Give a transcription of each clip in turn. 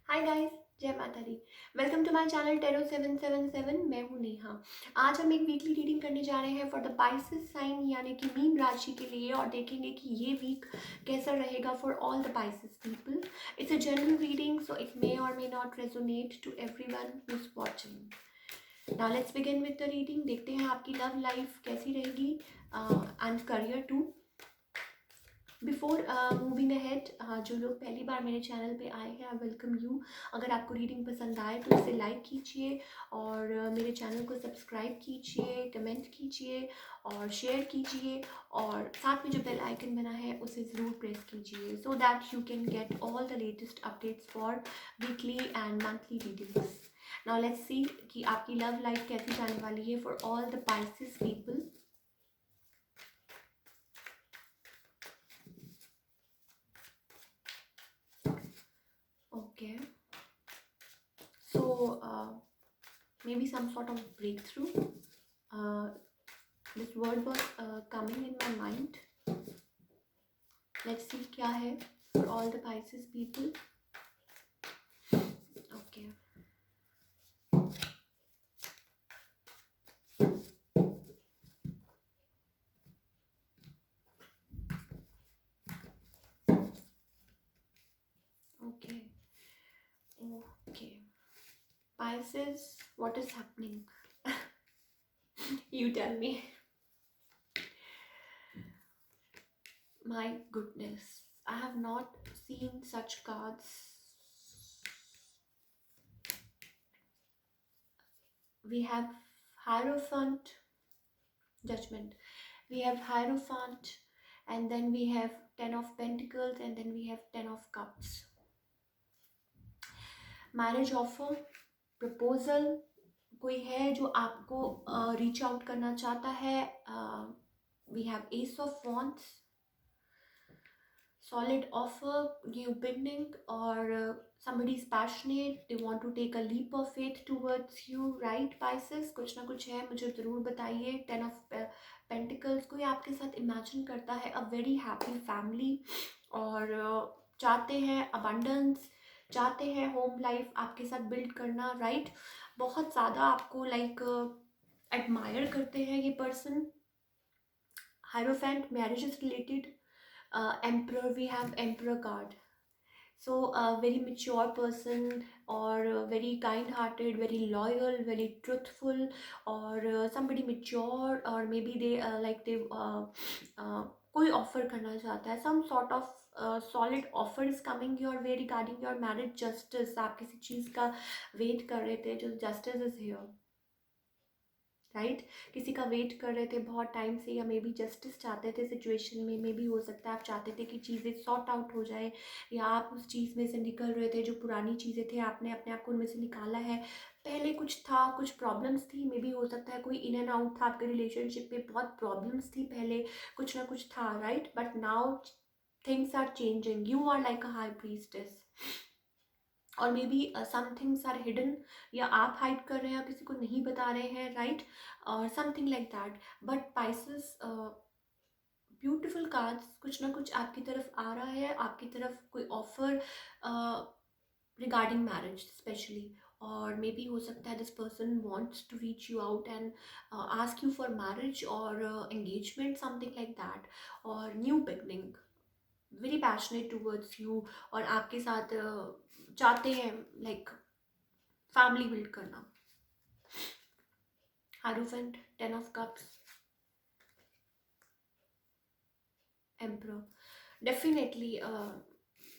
हाय guys, जय माता दी। Welcome to my channel tarot 777। मैं हूँ नेहा। आज हम एक वीकली रीडिंग करने जा रहे हैं फॉर द पाइसेस साइन यानी कि मीन राशि के लिए, और देखेंगे कि ये वीक कैसा रहेगा for all the Pisces people. It's a general reading, so it may or may not resonate to everyone who is watching. Now let's begin with the reading. देखते हैं आपकी लव लाइफ कैसी रहेगी and career too. Before moving ahead, जो लोग पहली बार मेरे channel पे आए हैं, आई वेलकम यू। अगर आपको रीडिंग पसंद आए तो इसे लाइक कीजिए और मेरे चैनल को सब्सक्राइब कीजिए, कमेंट कीजिए और शेयर कीजिए, और साथ में जो बेल आइकन बना है उसे ज़रूर प्रेस कीजिए so that you can get all the latest updates for weekly and monthly readings. Now let's see कि आपकी लव लाइफ कैसी जाने वाली है for all the Pisces people. Okay, so maybe some sort of breakthrough. Uh, this word was coming in my mind. Let's see क्या है for all the Pisces people. Okay. Okay. Okay. Pisces, what is happening? You tell me. My goodness, I have not seen such cards. We have Hierophant, Judgment. We have Hierophant, and then we have Ten of Pentacles, and then we have Ten of Cups. Marriage offer, proposal, कोई है जो आपको reach out करना चाहता है. We have ace of wands, solid offer, new beginning, or somebody is passionate, they want to take a leap of faith towards you, right Pisces? कुछ ना कुछ है, मुझे ज़रूर बताइए. टेन ऑफ पेंटिकल्स, कोई आपके साथ इमेजिन करता है अ वेरी हैप्पी फैमिली, और चाहते हैं अबंडेंस, चाहते हैं होम लाइफ आपके साथ बिल्ड करना, राइट? बहुत ज़्यादा आपको लाइक एडमायर करते हैं ये person. Hierophant, marriage is related. Emperor, we have Emperor card. So a very mature person, or very kind hearted, very loyal, very truthful, or somebody mature, or maybe they कोई offer करना चाहता है. some sort of solid offer is coming your way regarding your marriage. justice, आप किसी चीज़ का wait कर रहे थे, जो justice is here, राइट? किसी का वेट कर रहे थे बहुत टाइम से, या मे बी जस्टिस चाहते थे सिचुएशन में. मे बी हो सकता है आप चाहते थे कि चीज़ें सॉर्ट आउट हो जाए, या आप उस चीज़ में से निकल रहे थे. जो पुरानी चीज़ें थे आपने अपने आप को उनमें से निकाला है. पहले कुछ था, कुछ प्रॉब्लम्स थी, मे बी हो सकता है कोई इन एंड आउट था आपके रिलेशनशिप में, बहुत प्रॉब्लम्स थी पहले, कुछ ना कुछ था, right? But now things are changing. You are like a high priestess, or maybe some things are hidden, या आप हाइड कर रहे हैं, किसी को नहीं बता रहे हैं, राइट? और something like that. But Pisces, beautiful cards, कुछ ना कुछ आपकी तरफ आ रहा है, आपकी तरफ कोई ऑफर रिगार्डिंग मैरिज स्पेशली. और मे बी हो सकता है this person wants to reach you out and ask you for marriage or engagement, something like that, or new beginning, very passionate towards you, और आपके साथ चाहते हैं लाइक फैमिली बिल्ड करना. Hierophant, ten of cups, emperor. Definitely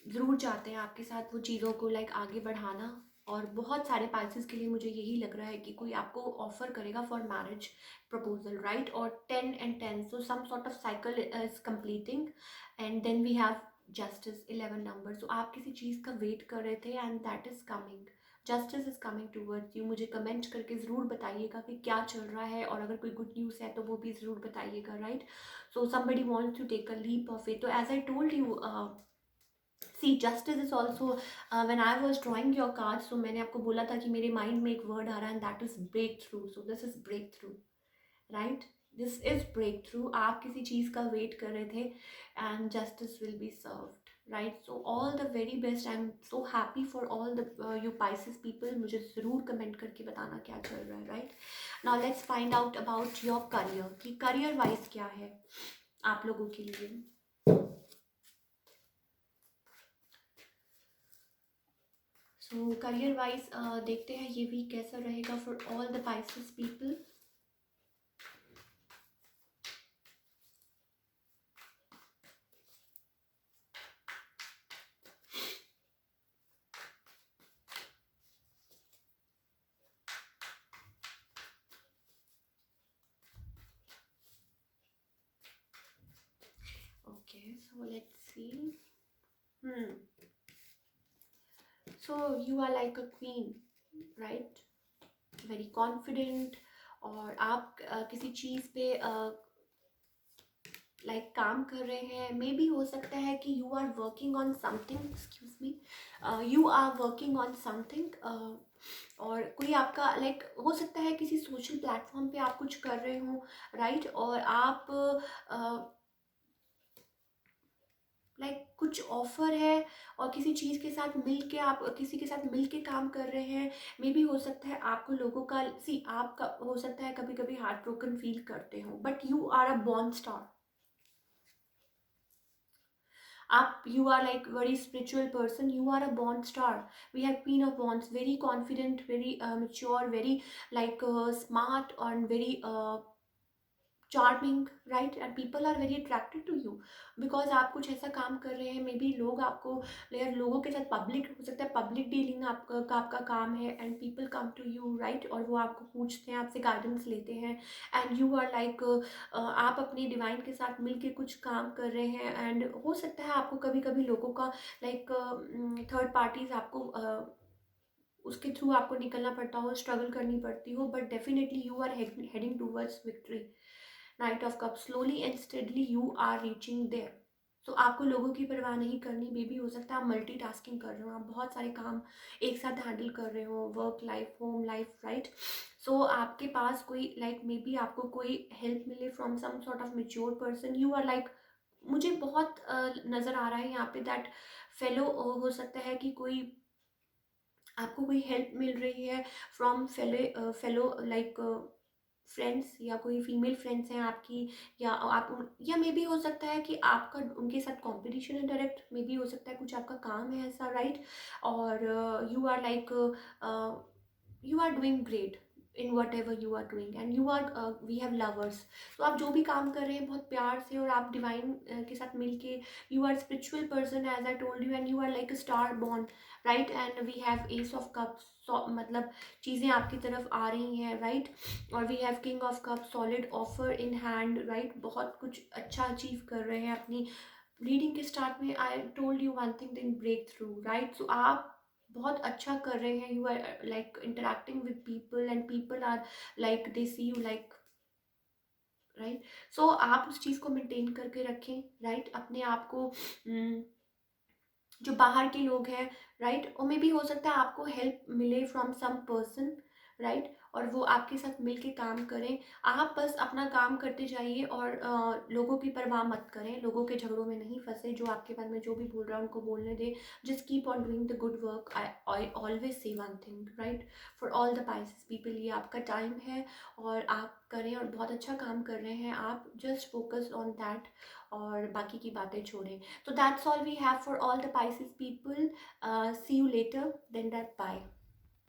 ज़रूर चाहते हैं आपके साथ वो चीज़ों को लाइक आगे बढ़ाना. और बहुत सारे पाइसेस के लिए मुझे यही लग रहा है कि कोई आपको ऑफर करेगा फॉर मैरिज प्रपोजल, राइट? और 10 and 10, so some sort of cycle is completing. And then we have justice, 11 number. So आप किसी चीज़ का वेट कर रहे थे and that is coming. Justice is coming towards you. मुझे कमेंट करके ज़रूर बताइएगा कि क्या चल रहा है, और अगर कोई गुड न्यूज़ है तो वो भी ज़रूर बताइएगा, right? So somebody wants to take a leap of faith. So as I told you, see, justice is also, when I was drawing your cards, so मैंने आपको बोला था कि मेरे mind में एक word आ रहा है, and that is breakthrough. So this is breakthrough, right? This is breakthrough. आप किसी चीज़ का wait कर रहे थे and justice will be served, right. So all the very best. I am so happy for all the you Pisces people. मुझे ज़रूर comment करके बताना क्या चल रहा है. Right. Now let's find out about your career, कि करियर वाइज क्या है आप लोगों के लिए. सो करियर वाइज देखते हैं ये वीक कैसा रहेगा for all the Pisces people. Okay, so let's see. So you are like a queen, right. Very confident. और आप किसी चीज़ पे लाइक काम कर रहे हैं. मे बी हो सकता है कि you are working on something. Excuse me. You are working on something. और कोई आपका लाइक हो सकता है किसी सोशल प्लेटफॉर्म पे आप कुछ कर रहे हो, राइट. और आप लाइक कुछ ऑफर है और किसी चीज़ के साथ मिल के आप किसी के साथ मिल के काम कर रहे हैं. मे बी हो सकता है आपको लोगों का सी आपका हो सकता है कभी कभी हार्ट ब्रोकन फील करते हो, but you are a born star. आप you are like very spiritual person. You are a born star. We have queen of bonds. Very confident, very mature, very like smart and very charming, right. And people are very attracted to you because आप कुछ ऐसा काम कर रहे हैं. May be लोग आपको यार लोगों के साथ पब्लिक हो सकता है पब्लिक डीलिंग आपका काम है. And people come to you, right. और वो आपको पूछते हैं, आपसे गाइडेंस लेते हैं. एंड यू आर लाइक आप अपने डिवाइन के साथ मिल के कुछ काम कर रहे हैं. एंड हो सकता है आपको कभी कभी लोगों का लाइक थर्ड पार्टीज आपको उसके थ्रू आपको निकलना पड़ता हो, स्ट्रगल करनी पड़ती हो, but definitely you are heading towards victory. Knight of cup. Slowly and steadily you are reaching there. तो आपको लोगों की परवाह नहीं करनी. मे बी हो सकता है आप मल्टीटास्किंग कर रहे हो, आप बहुत सारे काम एक साथ हैंडल कर रहे हो. Work life, home life, right. So आपके पास कोई लाइक मे बी आपको कोई हेल्प मिले from some sort of mature person. You are like मुझे बहुत नज़र आ रहा है यहाँ पे दैट फेलो. हो सकता है कि कोई आपको कोई हेल्प मिल रही है फ्रॉम फेलो लाइक फ्रेंड्स, या कोई फीमेल फ्रेंड्स हैं आपकी. या या मे बी हो सकता है कि आपका उनके साथ कंपटीशन है डायरेक्ट. मे बी हो सकता है कुछ आपका काम है ऐसा, राइट. और you are like you are doing great in whatever you are doing. And you are we have lovers. तो आप जो भी काम कर रहे हैं बहुत प्यार से और आप डिवाइन के साथ मिल के you are spiritual person as I told you. And you are like a star born, right. And we have ace of cups. मतलब चीज़ें आपकी तरफ आ रही हैं, राइट. और we have king of cup, solid offer in hand, right. बहुत कुछ अच्छा अचीव कर रहे हैं अपनी रीडिंग के स्टार्ट में. I told you one thing, then break through, right. So आप बहुत अच्छा कर रहे हैं. You are like interacting with people and people are like they see you like, right. So आप उस चीज़ को मेंटेन करके रखें, राइट. अपने आप को जो बाहर के लोग हैं, राइट. और मे भी हो सकता है आपको हेल्प मिले फ्रॉम सम पर्सन, राइट. और वो आपके साथ मिल के काम करें. आप बस अपना काम करते जाइए और लोगों की परवाह मत करें. लोगों के झगड़ों में नहीं फंसे. जो आपके बारे में जो भी बोल रहा है उनको बोलने दे. Just keep on doing the good work. I always say one thing, right. For all the Pisces people, ये आपका टाइम है और आप करें और बहुत अच्छा काम कर रहे हैं आप. जस्ट फोकस ऑन दैट और बाकी की बातें छोड़ें. So that's all we have for all the Pisces people. See you later. Then that bye.